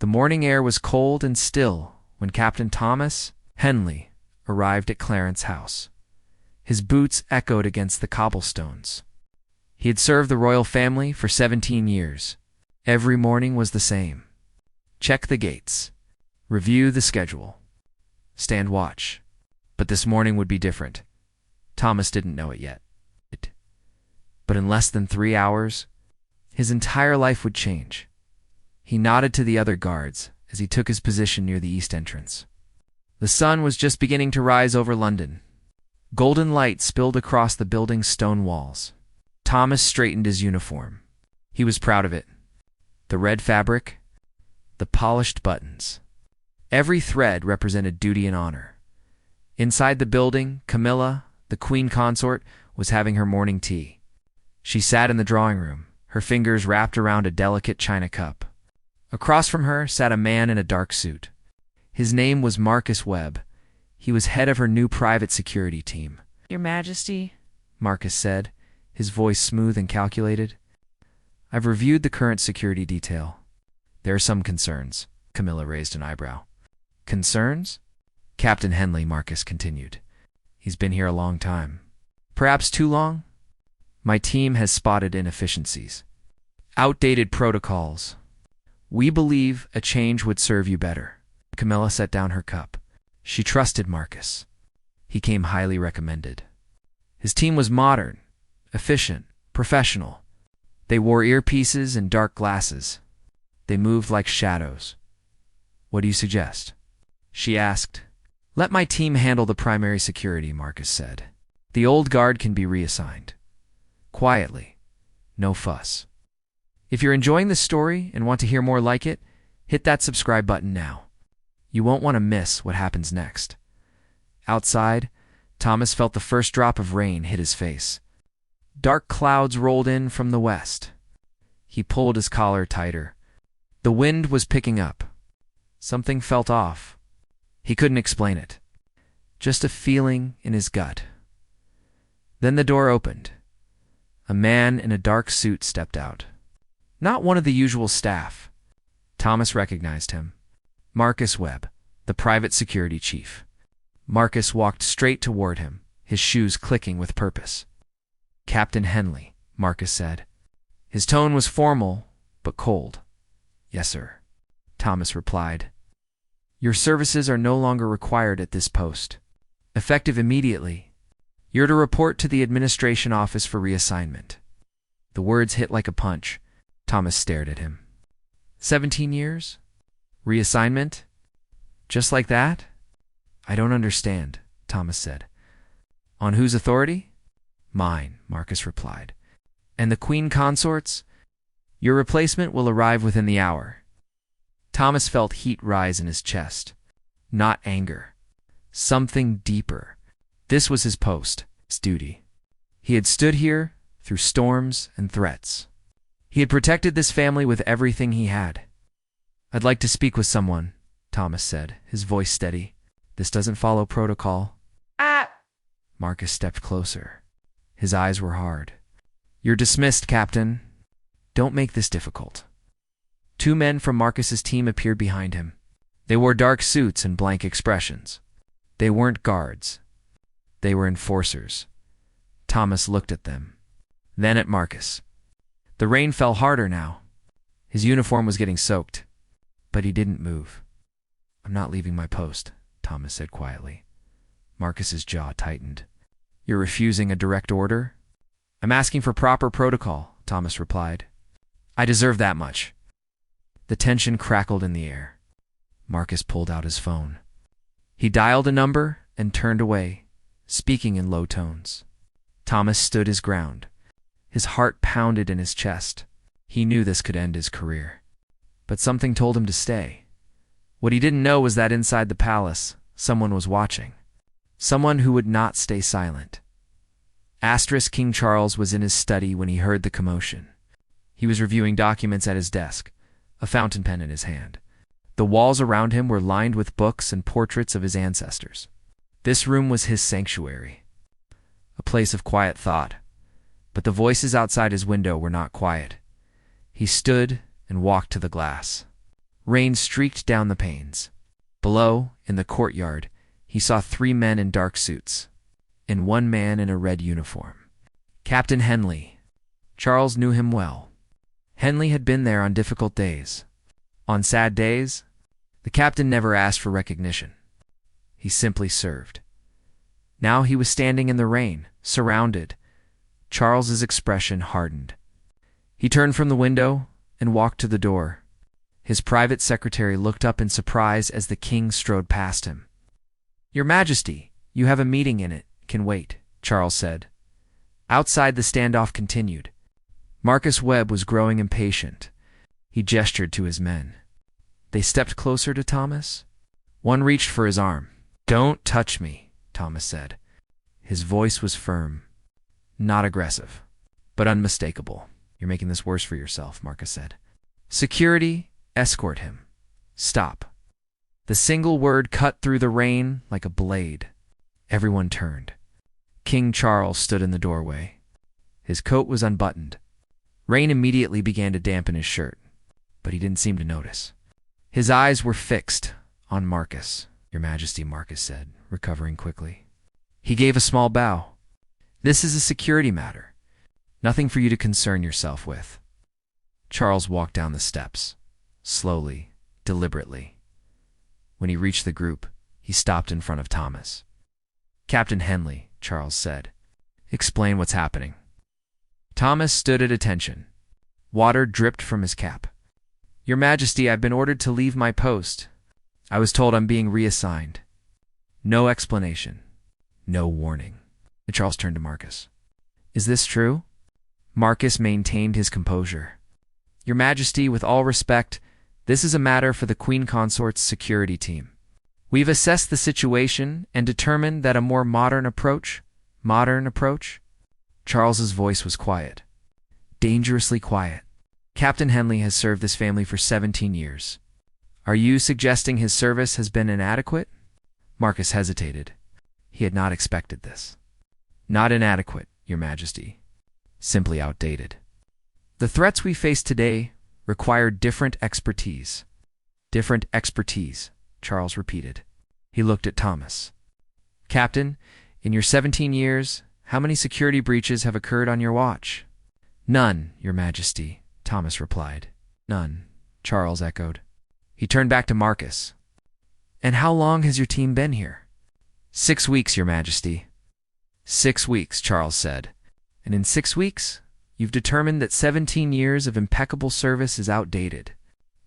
The morning air was cold and still when Captain Thomas Henley arrived at Clarence's house. His boots echoed against the cobblestones. He had served the royal family for 17 years. Every morning was the same. Check the gates. Review the schedule. Stand watch. But this morning would be different. Thomas didn't know it yet. But in less than 3 hours, his entire life would change. He nodded to the other guards as he took his position near the east entrance. The sun was just beginning to rise over London. Golden light spilled across the building's stone walls. Thomas straightened his uniform. He was proud of it. The red fabric, the polished buttons. Every thread represented duty and honor. Inside the building, Camilla, the queen consort, was having her morning tea. She sat in the drawing room, her fingers wrapped around a delicate china cup. Across from her sat a man in a dark suit. His name was Marcus Webb. He was head of her new private security team. Your Majesty, Marcus said, his voice smooth and calculated. I've reviewed the current security detail. There are some concerns. Camilla raised an eyebrow. Concerns? Captain Henley, Marcus continued. He's been here a long time. Perhaps too long? My team has spotted inefficiencies. Outdated protocols. We believe a change would serve you better. Camilla set down her cup. She trusted Marcus. He came highly recommended. His team was modern, efficient, professional. They wore earpieces and dark glasses. They moved like shadows. What do you suggest? She asked. Let my team handle the primary security, Marcus said. The old guard can be reassigned. Quietly. No fuss. If you're enjoying this story and want to hear more like it, hit that subscribe button now. You won't want to miss what happens next. Outside, Thomas felt the first drop of rain hit his face. Dark clouds rolled in from the west. He pulled his collar tighter. The wind was picking up. Something felt off. He couldn't explain it. Just a feeling in his gut. Then the door opened. A man in a dark suit stepped out. Not one of the usual staff. Thomas recognized him. Marcus Webb, the private security chief. Marcus walked straight toward him, his shoes clicking with purpose. Captain Henley, Marcus said. His tone was formal, but cold. Yes, sir, Thomas replied. Your services are no longer required at this post. Effective immediately, you're to report to the administration office for reassignment. The words hit like a punch. Thomas stared at him. 17 years? Reassignment? Just like that? I don't understand, Thomas said. On whose authority? Mine, Marcus replied. And the queen consorts? Your replacement will arrive within the hour. Thomas felt heat rise in his chest. Not anger. Something deeper. This was his post, his duty. He had stood here through storms and threats. He had protected this family with everything he had. I'd like to speak with someone, Thomas said, his voice steady. This doesn't follow protocol. Marcus stepped closer. His eyes were hard. You're dismissed, Captain. Don't make this difficult. 2 men from Marcus's team appeared behind him. They wore dark suits and blank expressions. They weren't guards. They were enforcers. Thomas looked at them, then at Marcus. The rain fell harder now. His uniform was getting soaked, but he didn't move. I'm not leaving my post, Thomas said quietly. Marcus's jaw tightened. You're refusing a direct order? I'm asking for proper protocol, Thomas replied. I deserve that much. The tension crackled in the air. Marcus pulled out his phone. He dialed a number and turned away, speaking in low tones. Thomas stood his ground. His heart pounded in his chest. He knew this could end his career. But something told him to stay. What he didn't know was that inside the palace, someone was watching. Someone who would not stay silent. King Charles was in his study when he heard the commotion. He was reviewing documents at his desk, a fountain pen in his hand. The walls around him were lined with books and portraits of his ancestors. This room was his sanctuary, a place of quiet thought. But the voices outside his window were not quiet. He stood and walked to the glass. Rain streaked down the panes. Below, in the courtyard, he saw 3 men in dark suits, and 1 man in a red uniform. Captain Henley. Charles knew him well. Henley had been there on difficult days. On sad days, the captain never asked for recognition. He simply served. Now he was standing in the rain, surrounded. Charles's expression hardened. He turned from the window and walked to the door. His private secretary looked up in surprise as the king strode past him. "Your Majesty, you have a meeting in it. Can wait," Charles said. Outside, the standoff continued. Marcus Webb was growing impatient. He gestured to his men. They stepped closer to Thomas. One reached for his arm. "Don't touch me," Thomas said. His voice was firm, not aggressive, but unmistakable. "You're making this worse for yourself," Marcus said. "Security, escort him. Stop." The single word cut through the rain like a blade. Everyone turned. King Charles stood in the doorway. His coat was unbuttoned. Rain immediately began to dampen his shirt, but he didn't seem to notice. His eyes were fixed on Marcus. "Your Majesty," Marcus said, recovering quickly. He gave a small bow. "This is a security matter. Nothing for you to concern yourself with." Charles walked down the steps, slowly, deliberately. When he reached the group, he stopped in front of Thomas. "Captain Henley," Charles said, "explain what's happening." Thomas stood at attention. Water dripped from his cap. "Your Majesty, I've been ordered to leave my post. I was told I'm being reassigned. No explanation. No warning." Charles turned to Marcus. "Is this true?" Marcus maintained his composure. "Your Majesty, with all respect, this is a matter for the Queen Consort's security team. We've assessed the situation and determined that a more modern approach? Charles's voice was quiet. Dangerously quiet. "Captain Henley has served this family for 17 years. Are you suggesting his service has been inadequate?" Marcus hesitated. He had not expected this. "Not inadequate, Your Majesty. Simply outdated. The threats we face today require different expertise." "Different expertise," Charles repeated. He looked at Thomas. "Captain, in your 17 years, how many security breaches have occurred on your watch?" "None, Your Majesty," Thomas replied. "None," Charles echoed. He turned back to Marcus. "And how long has your team been here?" 6 weeks, Your Majesty." 6 weeks, Charles said. "And in 6 weeks, you've determined that 17 years of impeccable service is outdated."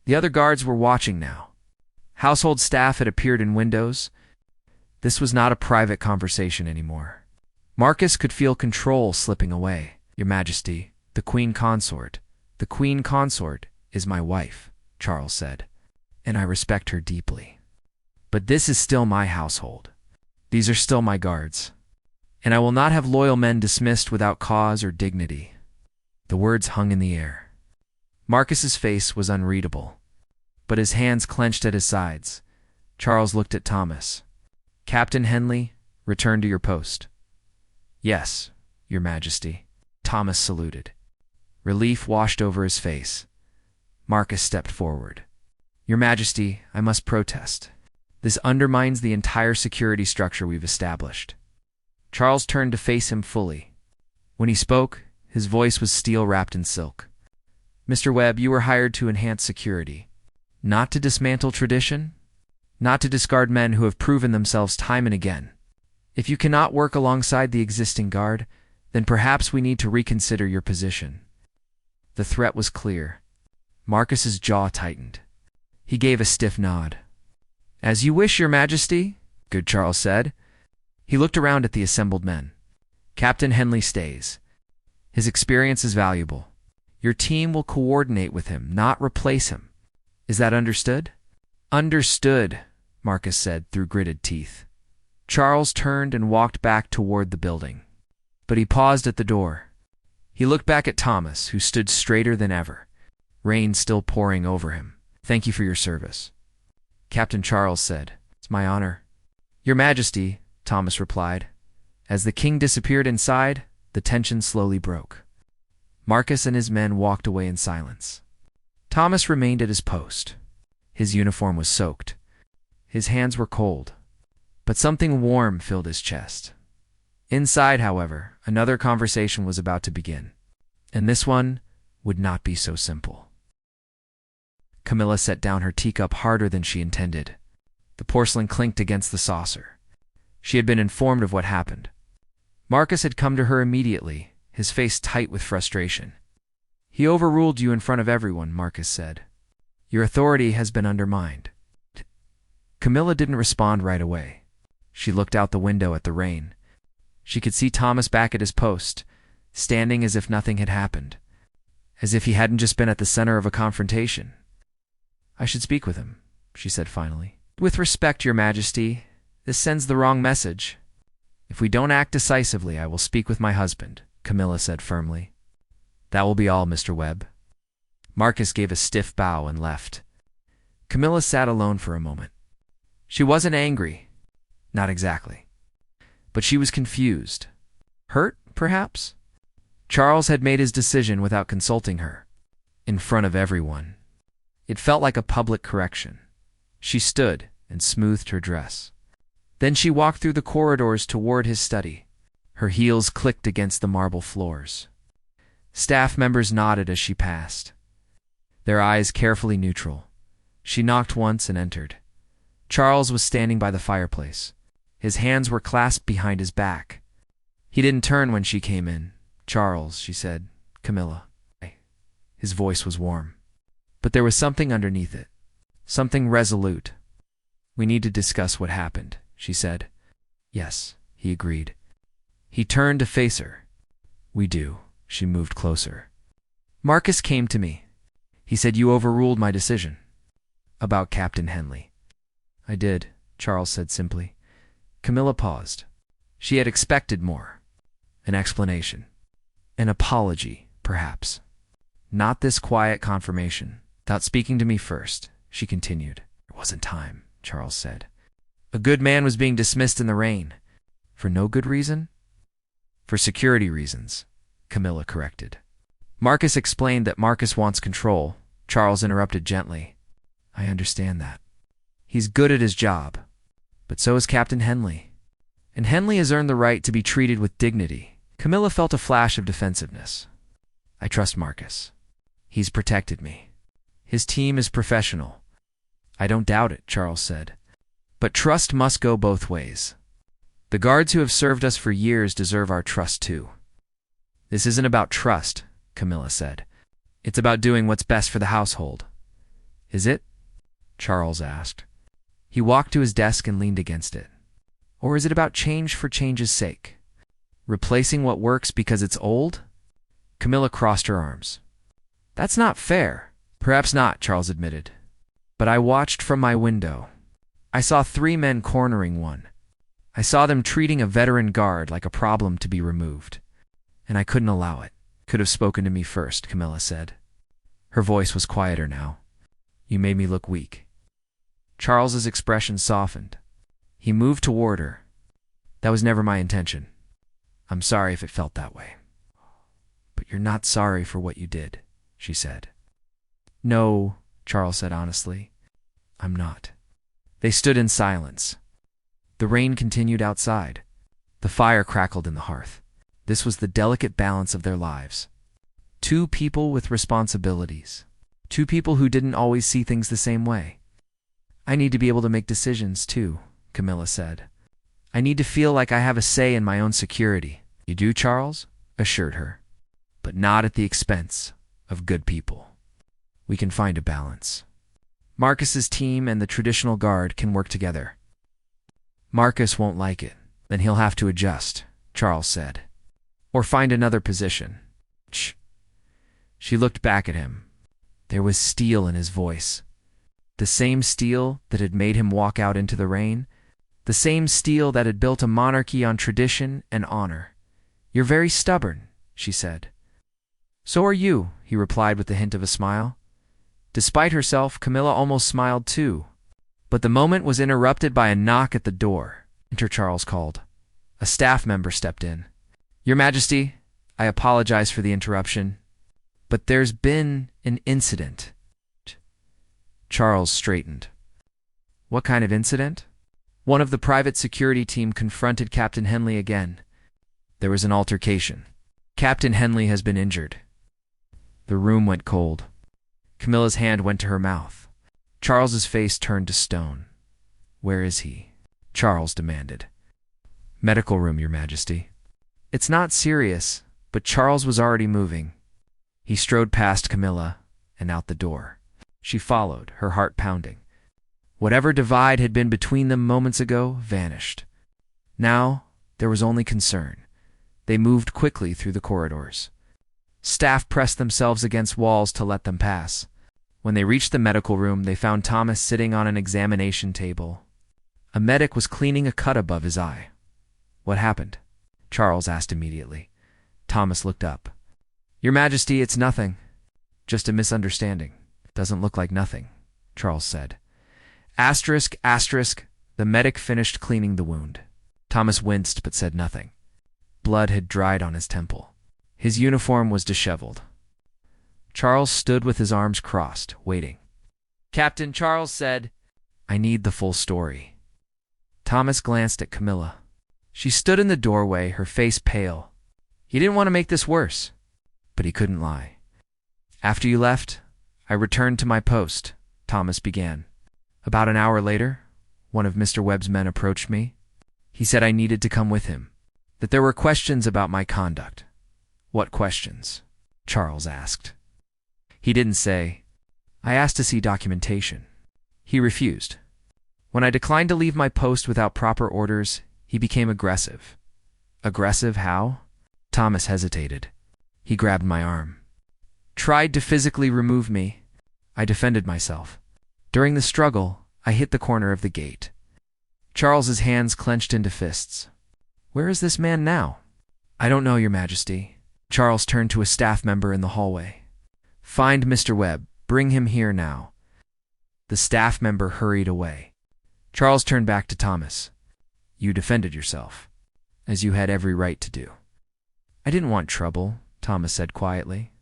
The other guards were watching now. Household staff had appeared in windows. This was not a private conversation anymore. Marcus could feel control slipping away. "Your Majesty, the Queen Consort. The Queen Consort is my wife," Charles said, "and I respect her deeply. But this is still my household. These are still my guards, and I will not have loyal men dismissed without cause or dignity." The words hung in the air. Marcus's face was unreadable, but his hands clenched at his sides. Charles looked at Thomas. "Captain Henley, return to your post." "Yes, Your Majesty." Thomas saluted. Relief washed over his face. Marcus stepped forward. "Your Majesty, I must protest. This undermines the entire security structure we've established." Charles turned to face him fully. When he spoke, his voice was steel wrapped in silk. "Mr. Webb, you were hired to enhance security, not to dismantle tradition, not to discard men who have proven themselves time and again. If you cannot work alongside the existing guard, then perhaps we need to reconsider your position." The threat was clear. Marcus's jaw tightened. He gave a stiff nod. "As you wish, Your Majesty," good Charles said. He looked around at the assembled men. "Captain Henley stays. His experience is valuable. Your team will coordinate with him, not replace him. Is that understood?" "Understood," Marcus said through gritted teeth. Charles turned and walked back toward the building. But he paused at the door. He looked back at Thomas, who stood straighter than ever, rain still pouring over him. "Thank you for your service," Captain Charles said. "It's my honor." "Your Majesty," Thomas replied. As the king disappeared inside, the tension slowly broke. Marcus and his men walked away in silence. Thomas remained at his post. His uniform was soaked. His hands were cold, but something warm filled his chest. Inside, however, another conversation was about to begin, and this one would not be so simple. Camilla set down her teacup harder than she intended. The porcelain clinked against the saucer. She had been informed of what happened. Marcus had come to her immediately, his face tight with frustration. "He overruled you in front of everyone," Marcus said. "Your authority has been undermined." Camilla didn't respond right away. She looked out the window at the rain. She could see Thomas back at his post, standing as if nothing had happened, as if he hadn't just been at the center of a confrontation. "I should speak with him," she said finally. "With respect, Your Majesty, this sends the wrong message." "If we don't act decisively, I will speak with my husband," Camilla said firmly. "That will be all, Mr. Webb." Marcus gave a stiff bow and left. Camilla sat alone for a moment. She wasn't angry, not exactly, but she was confused. Hurt, perhaps? Charles had made his decision without consulting her, in front of everyone. It felt like a public correction. She stood and smoothed her dress. Then she walked through the corridors toward his study. Her heels clicked against the marble floors. Staff members nodded as she passed, their eyes carefully neutral. She knocked once and entered. Charles was standing by the fireplace. His hands were clasped behind his back. He didn't turn when she came in. "Charles," she said. "Camilla." His voice was warm, but there was something underneath it, something resolute. "We need to discuss what happened," she said. "Yes," he agreed. He turned to face her. "We do." She moved closer. "Marcus came to me. He said you overruled my decision." "About Captain Henley." "I did," Charles said simply. Camilla paused. She had expected more. An explanation. An apology, perhaps. Not this quiet confirmation. "Without speaking to me first," she continued. "There wasn't time," Charles said. "A good man was being dismissed in the rain." "For no good reason?" "For security reasons," Camilla corrected. Marcus explained that Marcus wants control. Charles interrupted gently. "I understand that. He's good at his job, but so is Captain Henley. And Henley has earned the right to be treated with dignity." Camilla felt a flash of defensiveness. "I trust Marcus. He's protected me. His team is professional." "I don't doubt it," Charles said. "But trust must go both ways. The guards who have served us for years deserve our trust too." "This isn't about trust," Camilla said. "It's about doing what's best for the household." "Is it?" Charles asked. He walked to his desk and leaned against it. "Or is it about change for change's sake? Replacing what works because it's old?" Camilla crossed her arms. "That's not fair." "Perhaps not," Charles admitted. "But I watched from my window. I saw 3 men cornering one. I saw them treating a veteran guard like a problem to be removed. And I couldn't allow it." "Could have spoken to me first," Camilla said. Her voice was quieter now. "You made me look weak." Charles's expression softened. He moved toward her. "That was never my intention. I'm sorry if it felt that way." "But you're not sorry for what you did," she said. "No," Charles said honestly. "I'm not." They stood in silence. The rain continued outside. The fire crackled in the hearth. This was the delicate balance of their lives. 2 people with responsibilities. 2 people who didn't always see things the same way. "I need to be able to make decisions too," Camilla said. "I need to feel like I have a say in my own security." "You do," Charles assured her, "but not at the expense of good people. We can find a balance. Marcus's team and the traditional guard can work together." "Marcus won't like it. Then he'll have to adjust," Charles said. "Or find another position." "Shh." She looked back at him. There was steel in his voice. The same steel that had made him walk out into the rain. The same steel that had built a monarchy on tradition and honor. "You're very stubborn," she said. "So are you," he replied with a hint of a smile. Despite herself, Camilla almost smiled too. But the moment was interrupted by a knock at the door. "Enter," Charles called. A staff member stepped in. "Your Majesty, I apologize for the interruption, but there's been an incident." Charles straightened. What kind of incident? One of the private security team confronted Captain Henley again. There was an altercation. Captain Henley has been injured. The room went cold. Camilla's hand went to her mouth. Charles's face turned to stone. Where is he? Charles demanded. Medical room, Your Majesty. It's not serious, but Charles was already moving. He strode past Camilla and out the door. She followed, her heart pounding. Whatever divide had been between them moments ago vanished. Now there was only concern. They moved quickly through the corridors. Staff pressed themselves against walls to let them pass. When they reached the medical room, they found Thomas sitting on an examination table. A medic was cleaning a cut above his eye. What happened? Charles asked immediately. Thomas looked up. Your Majesty, it's nothing. Just a misunderstanding. Doesn't look like nothing, Charles said. Asterisk, asterisk, the medic finished cleaning the wound. Thomas winced but said nothing. Blood had dried on his temple. His uniform was disheveled. Charles stood with his arms crossed, waiting. Captain Charles said, I need the full story. Thomas glanced at Camilla. She stood in the doorway, her face pale. He didn't want to make this worse, but he couldn't lie. After you left, I returned to my post, Thomas began. About an hour later, one of Mr. Webb's men approached me. He said I needed to come with him, that there were questions about my conduct. What questions? Charles asked. He didn't say. I asked to see documentation. He refused. When I declined to leave my post without proper orders, he became aggressive. Aggressive how? Thomas hesitated. He grabbed my arm. Tried to physically remove me. I defended myself. During the struggle, I hit the corner of the gate. Charles's hands clenched into fists. Where is this man now? I don't know, Your Majesty. Charles turned to a staff member in the hallway. Find Mr. Webb. Bring him here now. The staff member hurried away. Charles turned back to Thomas. You defended yourself, as you had every right to do. I didn't want trouble, Thomas said quietly.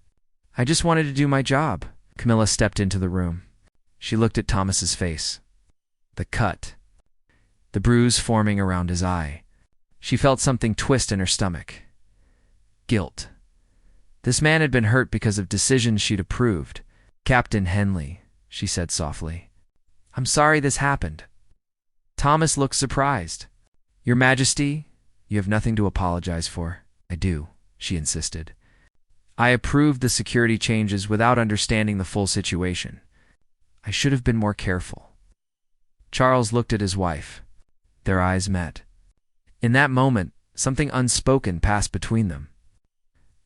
I just wanted to do my job. Camilla stepped into the room. She looked at Thomas's face. The cut. The bruise forming around his eye. She felt something twist in her stomach. Guilt. This man had been hurt because of decisions she'd approved. Captain Henley, she said softly. I'm sorry this happened. Thomas looked surprised. Your Majesty, you have nothing to apologize for. I do, she insisted. I approved the security changes without understanding the full situation. I should have been more careful. Charles looked at his wife. Their eyes met. In that moment, something unspoken passed between them.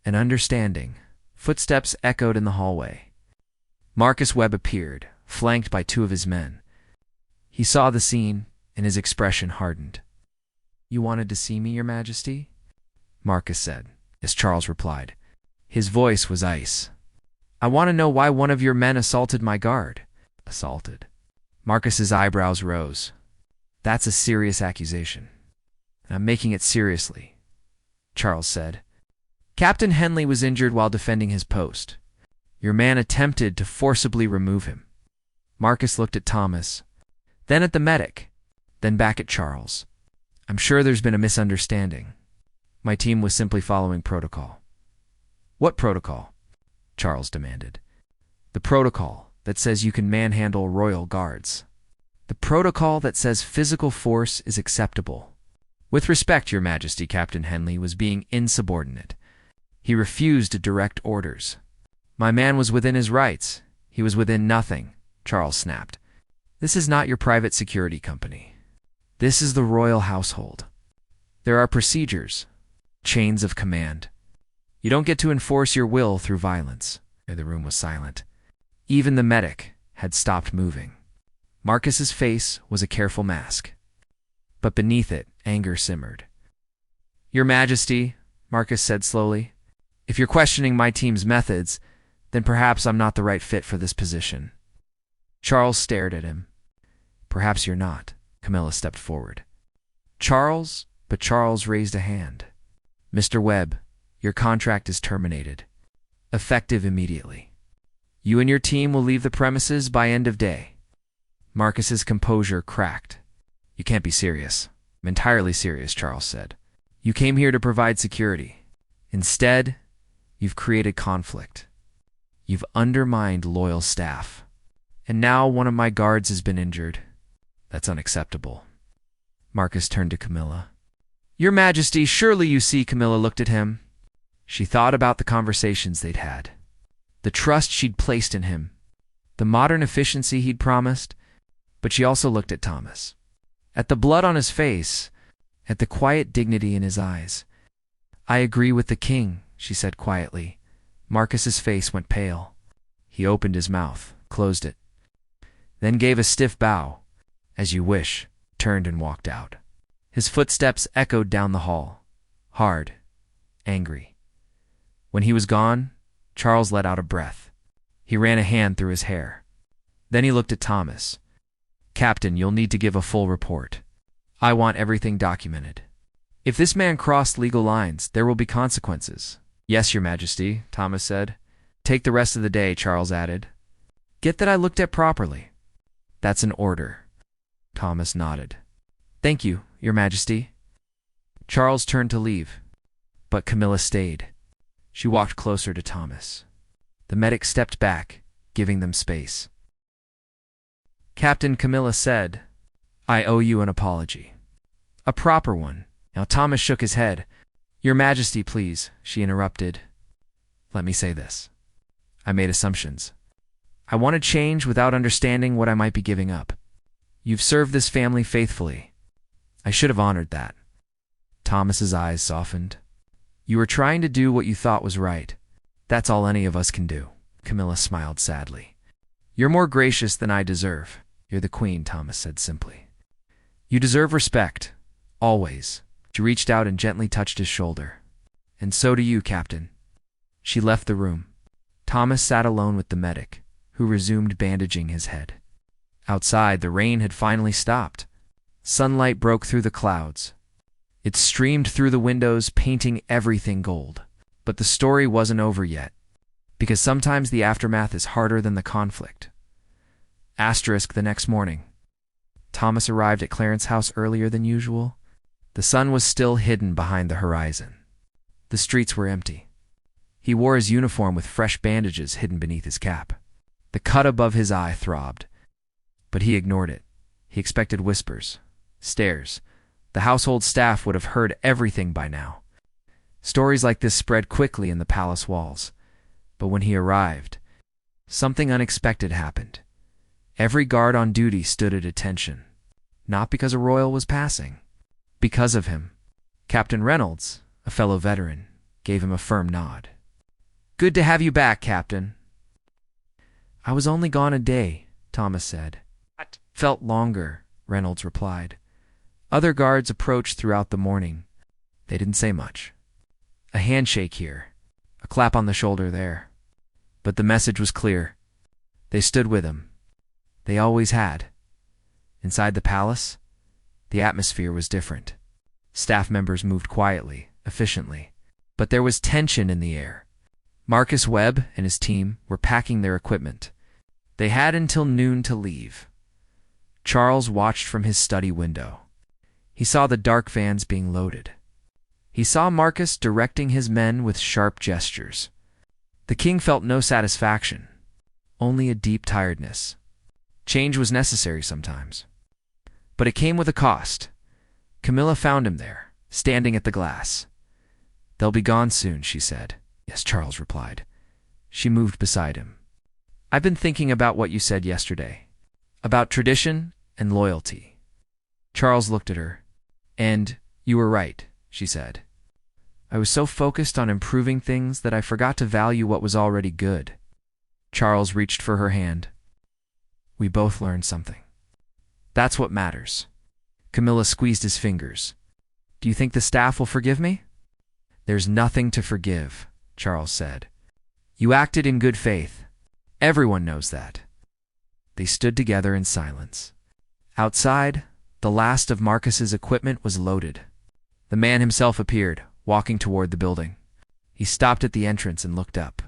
An understanding. Footsteps echoed in the hallway. Marcus Webb appeared, flanked by two of his men. He saw the scene, and his expression hardened. You wanted to see me, Your Majesty? Marcus said, as Charles replied. His voice was ice. I want to know why one of your men assaulted my guard. Assaulted. Marcus's eyebrows rose. That's a serious accusation. And I'm making it seriously, Charles said. Captain Henley was injured while defending his post. Your man attempted to forcibly remove him. Marcus looked at Thomas, then at the medic, then back at Charles. I'm sure there's been a misunderstanding. My team was simply following protocol. What protocol? Charles demanded. The protocol that says you can manhandle royal guards. The protocol that says physical force is acceptable. With respect, Your Majesty, Captain Henley was being insubordinate. He refused to direct orders. My man was within his rights. He was within nothing, Charles snapped. This is not your private security company. This is the royal household. There are procedures, chains of command. You don't get to enforce your will through violence. The room was silent. Even the medic had stopped moving. Marcus's face was a careful mask, but beneath it, anger simmered. Your Majesty, Marcus said slowly, if you're questioning my team's methods, then perhaps I'm not the right fit for this position. Charles stared at him. Perhaps you're not. Camilla stepped forward. Charles, but Charles raised a hand. Mr. Webb, your contract is terminated. Effective immediately. You and your team will leave the premises by end of day. Marcus's composure cracked. "You can't be serious." "I'm entirely serious," Charles said. "You came here to provide security. Instead, you've created conflict. You've undermined loyal staff. And now one of my guards has been injured. That's unacceptable." Marcus turned to Camilla. "Your Majesty, surely you see." Camilla looked at him. She thought about the conversations they'd had, the trust she'd placed in him, the modern efficiency he'd promised, but she also looked at Thomas, at the blood on his face, at the quiet dignity in his eyes. "I agree with the king," she said quietly. Marcus's face went pale. He opened his mouth, closed it, then gave a stiff bow. "As you wish," turned and walked out. His footsteps echoed down the hall, hard, angry. When he was gone, Charles let out a breath. He ran a hand through his hair. Then he looked at Thomas. "Captain, you'll need to give a full report. I want everything documented. If this man crossed legal lines, there will be consequences." "Yes, Your Majesty," Thomas said. "Take the rest of the day," Charles added. "Get that I looked at properly." "That's an order." Thomas nodded. "Thank you, Your Majesty." Charles turned to leave, but Camilla stayed. She walked closer to Thomas. The medic stepped back, giving them space. "Captain," Camilla said, "I owe you an apology. A proper one." Now Thomas shook his head. "Your Majesty, please," she interrupted. "Let me say this. I made assumptions. I wanted change without understanding what I might be giving up. You've served this family faithfully. I should have honored that." Thomas's eyes softened. "You were trying to do what you thought was right. That's all any of us can do." Camilla smiled sadly. "You're more gracious than I deserve." "You're the queen," Thomas said simply. "You deserve respect. Always." She reached out and gently touched his shoulder. "And so do you, Captain." She left the room. Thomas sat alone with the medic, who resumed bandaging his head. Outside, the rain had finally stopped. Sunlight broke through the clouds. It streamed through the windows, painting everything gold. But the story wasn't over yet, because sometimes the aftermath is harder than the conflict. Asterisk the next morning. Thomas arrived at Clarence's house earlier than usual. The sun was still hidden behind the horizon. The streets were empty. He wore his uniform with fresh bandages hidden beneath his cap. The cut above his eye throbbed, but he ignored it. He expected whispers, stares. The household staff would have heard everything by now. Stories like this spread quickly in the palace walls. But when he arrived, something unexpected happened. Every guard on duty stood at attention, not because a royal was passing, because of him. Captain Reynolds, a fellow veteran, gave him a firm nod. "Good to have you back, Captain." "I was only gone a day," Thomas said. "It felt longer," Reynolds replied. Other guards approached throughout the morning. They didn't say much. A handshake here, a clap on the shoulder there. But the message was clear. They stood with him. They always had. Inside the palace, the atmosphere was different. Staff members moved quietly, efficiently, but there was tension in the air. Marcus Webb and his team were packing their equipment. They had until noon to leave. Charles watched from his study window. He saw the dark vans being loaded. He saw Marcus directing his men with sharp gestures. The king felt no satisfaction, only a deep tiredness. Change was necessary sometimes, but it came with a cost. Camilla found him there, standing at the glass. "They'll be gone soon," she said. "Yes," Charles replied. She moved beside him. "I've been thinking about what you said yesterday, about tradition and loyalty." Charles looked at her. "And you were right," she said. "I was so focused on improving things that I forgot to value what was already good." Charles reached for her hand. "We both learned something. That's what matters." Camilla squeezed his fingers. "Do you think the staff will forgive me?" "There's nothing to forgive," Charles said. "You acted in good faith. Everyone knows that." They stood together in silence. Outside, the last of Marcus's equipment was loaded. The man himself appeared, walking toward the building. He stopped at the entrance and looked up.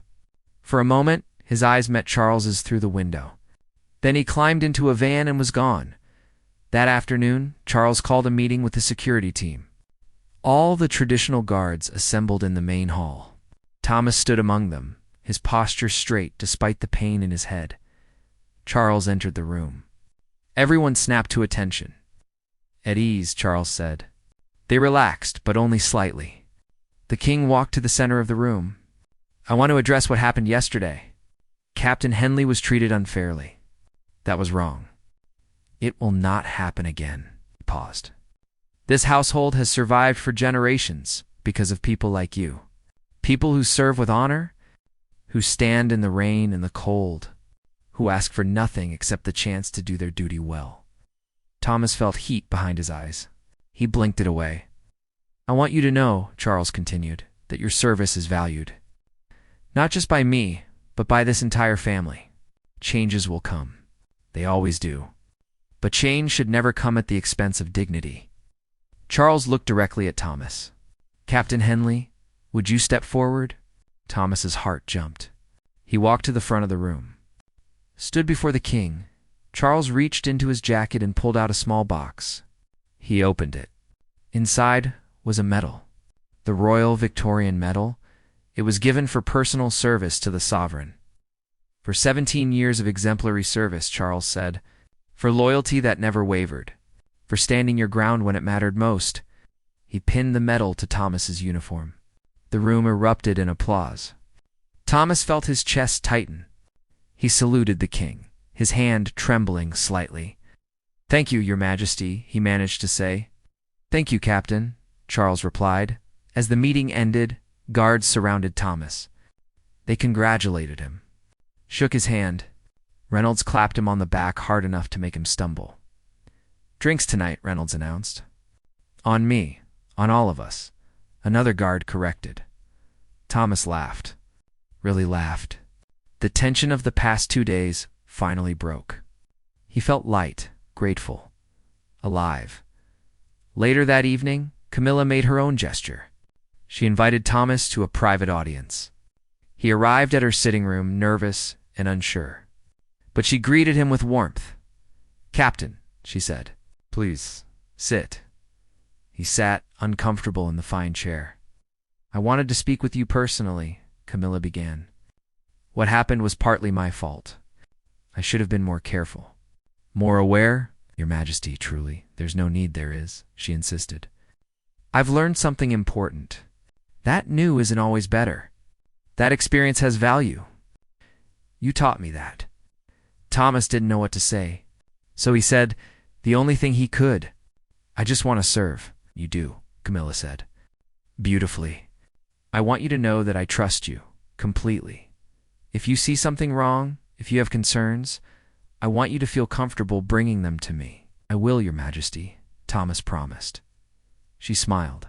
For a moment, his eyes met Charles's through the window. Then he climbed into a van and was gone. That afternoon, Charles called a meeting with the security team. All the traditional guards assembled in the main hall. Thomas stood among them, his posture straight despite the pain in his head. Charles entered the room. Everyone snapped to attention. At ease, Charles said. They relaxed, but only slightly. The king walked to the center of the room. I want to address what happened yesterday. Captain Henley was treated unfairly. That was wrong. It will not happen again. He paused. This household has survived for generations because of people like you. People who serve with honor, who stand in the rain and the cold, who ask for nothing except the chance to do their duty well. Thomas felt heat behind his eyes. He blinked it away. I want you to know, Charles continued, that your service is valued. Not just by me, but by this entire family. Changes will come. They always do. But change should never come at the expense of dignity. Charles looked directly at Thomas. Captain Henley, would you step forward? Thomas's heart jumped. He walked to the front of the room. Stood before the king. Charles reached into his jacket and pulled out a small box. He opened it. Inside was a medal. The Royal Victorian Medal. It was given for personal service to the sovereign. For 17 years of exemplary service, Charles said. For loyalty that never wavered. For standing your ground when it mattered most. He pinned the medal to Thomas's uniform. The room erupted in applause. Thomas felt his chest tighten. He saluted the king, his hand trembling slightly. Thank you, Your Majesty, he managed to say. Thank you, Captain, Charles replied. As the meeting ended, guards surrounded Thomas. They congratulated him. Shook his hand. Reynolds clapped him on the back hard enough to make him stumble. Drinks tonight, Reynolds announced. On me, on all of us, another guard corrected. Thomas laughed. Really laughed. The tension of the past 2 days finally broke. He felt light, grateful, alive. Later that evening, Camilla made her own gesture. She invited Thomas to a private audience. He arrived at her sitting room, nervous and unsure. But she greeted him with warmth. Captain, she said, please, sit. He sat, uncomfortable in the fine chair. I wanted to speak with you personally, Camilla began. What happened was partly my fault. I should have been more careful. More aware? Your Majesty, truly, there's no need there is, she insisted. I've learned something important. That new isn't always better. That experience has value. You taught me that. Thomas didn't know what to say. So he said, the only thing he could. I just want to serve. You do, Camilla said. Beautifully. I want you to know that I trust you, completely. If you see something wrong, if you have concerns, I want you to feel comfortable bringing them to me. I will, Your Majesty, Thomas promised. She smiled.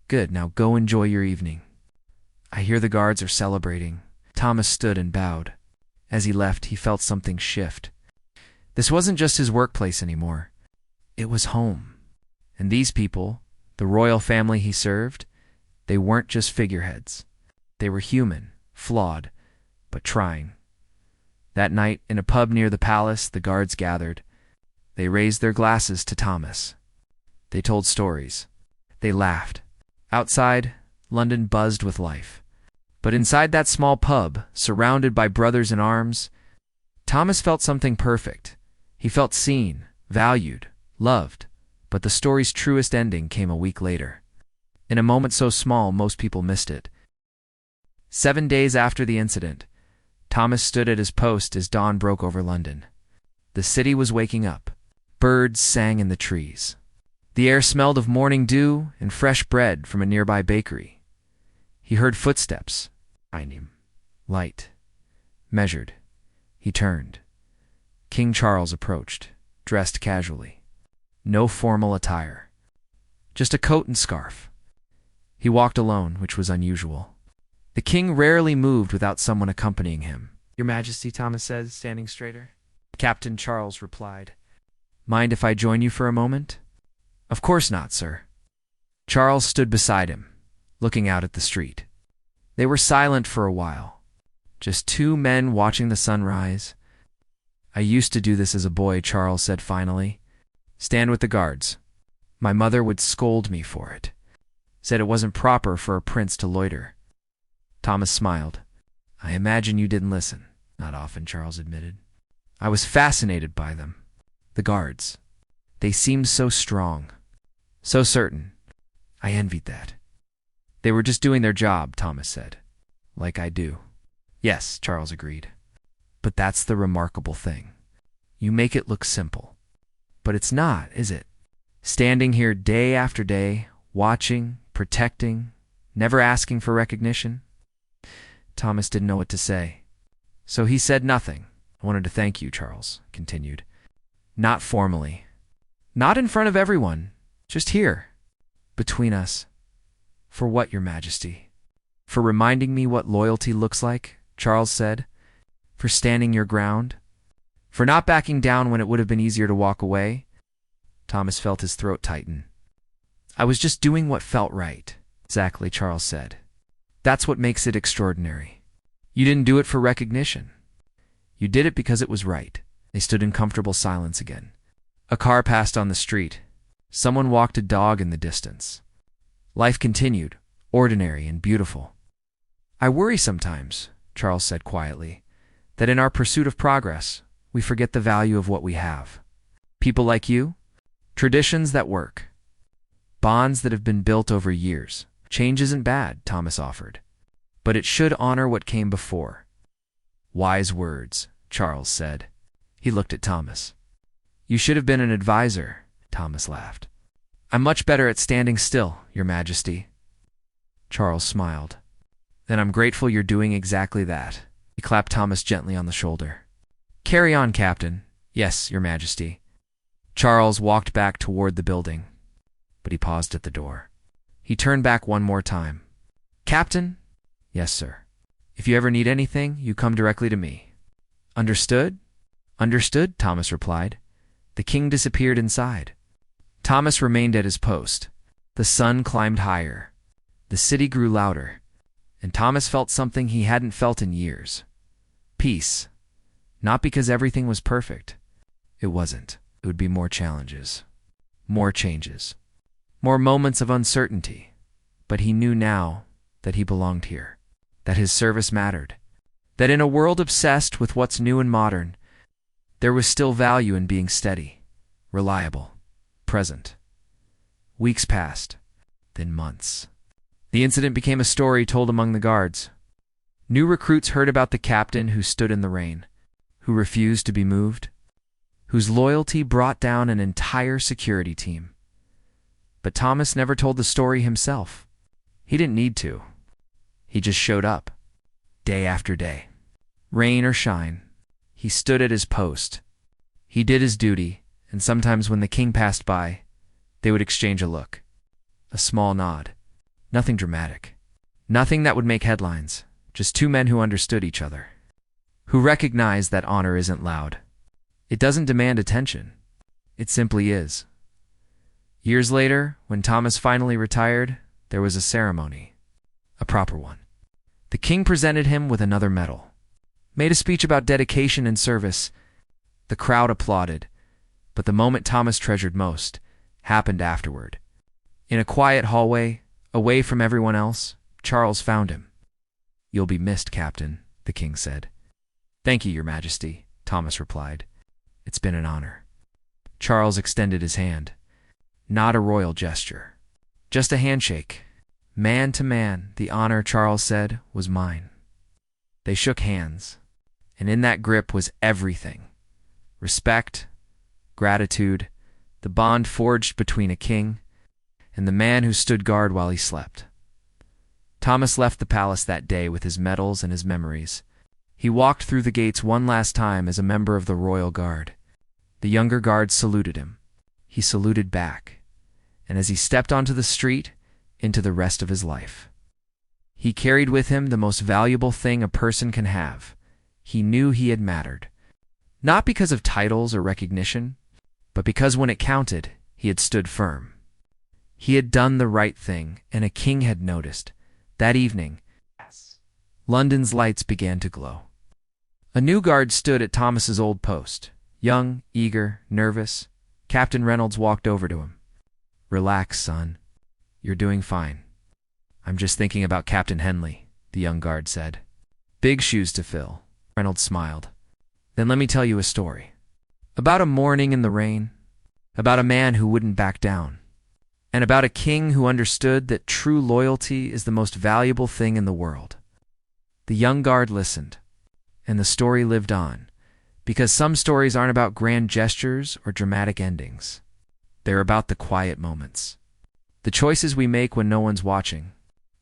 Good, now go enjoy your evening. I hear the guards are celebrating. Thomas stood and bowed. As he left, he felt something shift. This wasn't just his workplace anymore. It was home. And these people, the royal family he served, they weren't just figureheads. They were human, flawed, but trying. That night, in a pub near the palace, the guards gathered. They raised their glasses to Thomas. They told stories. They laughed. Outside, London buzzed with life. But inside that small pub, surrounded by brothers in arms, Thomas felt something perfect. He felt seen, valued, loved. But the story's truest ending came a week later. In a moment so small, most people missed it. 7 days after the incident, Thomas stood at his post as dawn broke over London. The city was waking up. Birds sang in the trees. The air smelled of morning dew and fresh bread from a nearby bakery. He heard footsteps behind him. Light. Measured. He turned. King Charles approached, dressed casually. No formal attire. Just a coat and scarf. He walked alone, which was unusual. The king rarely moved without someone accompanying him. Your Majesty, Thomas said, standing straighter. Captain Charles replied. Mind if I join you for a moment? Of course not, sir. Charles stood beside him, looking out at the street. They were silent for a while. Just two men watching the sunrise. I used to do this as a boy, Charles said finally. Stand with the guards. My mother would scold me for it. Said it wasn't proper for a prince to loiter. Thomas smiled. I imagine you didn't listen. Not often, Charles admitted. I was fascinated by them. The guards. They seemed so strong. So certain. I envied that. They were just doing their job, Thomas said. Like I do. Yes, Charles agreed. But that's the remarkable thing. You make it look simple. But it's not, is it? Standing here day after day, watching, protecting, never asking for recognition. Thomas didn't know what to say. So he said nothing. I wanted to thank you, Charles continued. Not formally. Not in front of everyone. Just here. Between us. For what, Your Majesty? For reminding me what loyalty looks like, Charles said. For standing your ground. For not backing down when it would have been easier to walk away. Thomas felt his throat tighten. I was just doing what felt right. Exactly, Charles said. That's what makes it extraordinary. You didn't do it for recognition. You did it because it was right. They stood in comfortable silence again. A car passed on the street. Someone walked a dog in the distance. Life continued, ordinary and beautiful. I worry sometimes, Charles said quietly, that in our pursuit of progress, we forget the value of what we have. People like you, traditions that work, bonds that have been built over years. Change isn't bad, Thomas offered, but it should honor what came before. Wise words, Charles said. He looked at Thomas. You should have been an advisor, Thomas laughed. I'm much better at standing still, Your Majesty. Charles smiled. Then I'm grateful you're doing exactly that. He clapped Thomas gently on the shoulder. Carry on, Captain. Yes, Your Majesty. Charles walked back toward the building, but he paused at the door. He turned back one more time. Captain? Yes, sir. If you ever need anything, you come directly to me. Understood? Understood, Thomas replied. The king disappeared inside. Thomas remained at his post. The sun climbed higher. The city grew louder, and Thomas felt something he hadn't felt in years. Peace. Not because everything was perfect. It wasn't. It would be more challenges, more changes, more moments of uncertainty. But he knew now that he belonged here, that his service mattered, that in a world obsessed with what's new and modern, there was still value in being steady, reliable, present. Weeks passed, then months. The incident became a story told among the guards. New recruits heard about the captain who stood in the rain, who refused to be moved, whose loyalty brought down an entire security team. But Thomas never told the story himself. He didn't need to. He just showed up, day after day. Rain or shine, he stood at his post. He did his duty, and sometimes when the king passed by, they would exchange a look, a small nod. Nothing dramatic. Nothing that would make headlines. Just two men who understood each other, who recognized that honor isn't loud. It doesn't demand attention. It simply is. Years later, when Thomas finally retired, there was a ceremony, a proper one. The king presented him with another medal, made a speech about dedication and service. The crowd applauded, but the moment Thomas treasured most happened afterward. In a quiet hallway, away from everyone else, Charles found him. You'll be missed, Captain, the king said. Thank you, Your Majesty, Thomas replied. It's been an honor. Charles extended his hand. Not a royal gesture. Just a handshake. Man to man, the honor, Charles said, was mine. They shook hands, and in that grip was everything. Respect, gratitude, the bond forged between a king and the man who stood guard while he slept. Thomas left the palace that day with his medals and his memories. He walked through the gates one last time as a member of the royal guard. The younger guards saluted him. He saluted back, and as he stepped onto the street, into the rest of his life, he carried with him the most valuable thing a person can have. He knew he had mattered, not because of titles or recognition, but because when it counted, he had stood firm. He had done the right thing, and a king had noticed. That evening, London's lights began to glow. A new guard stood at Thomas's old post. Young, eager, nervous. Captain Reynolds walked over to him. "Relax, son. You're doing fine." "I'm just thinking about Captain Henley," the young guard said. "Big shoes to fill." Reynolds smiled. "Then let me tell you a story. About a morning in the rain, about a man who wouldn't back down, and about a king who understood that true loyalty is the most valuable thing in the world." The young guard listened, and the story lived on, because some stories aren't about grand gestures or dramatic endings. They're about the quiet moments, the choices we make when no one's watching,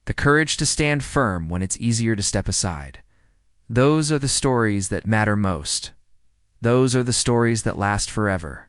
the courage to stand firm when it's easier to step aside. Those are the stories that matter most. Those are the stories that last forever.